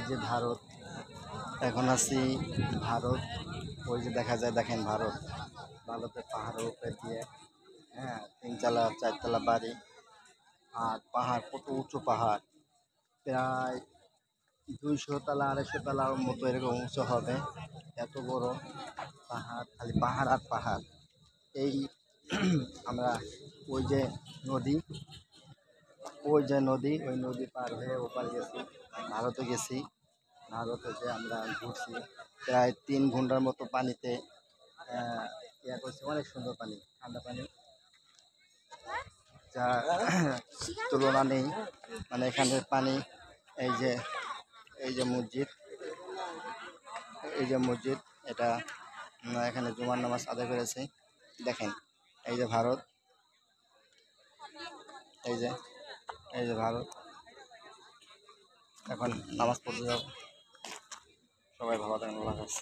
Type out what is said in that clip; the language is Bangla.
যে ভারত, এখন আছি ভারত। ওই যে দেখা যায়, দেখেন ভারত, ভারতের পাহাড়ের উপরে দিয়ে, হ্যাঁ, 3 তলা 4 তলা বাড়ি, আর পাহাড় কত উঁচু পাহাড়, প্রায় 200 তলা 250 তলার মতো এরকম উঁচু হবে, এত বড় পাহাড়, খালি পাহাড় আর পাহাড়। এই আমরা ওই যে নদী, ওই নদী পার হয়ে ওপার গেছি, ভারতে গেছি। ভারতে যে আমরা ঘুরছি প্রায় 3 ঘন্টার মতো পানিতে, ইয়া করছি। অনেক সুন্দর পানি, ঠান্ডা পানি, যা তুলনা নেই। মানে এখানের পানি, এই যে এই যে মসজিদ, এই যে মসজিদ, এটা এখানে জুমার নামাজ আদায় করেছে। দেখেন, এই যে ভারত, এই যে এই যে ভারত। এখন নামাজ পড়তে যাবো। সবাই ভালো থাকেন, আল্লাহ হাফেজ।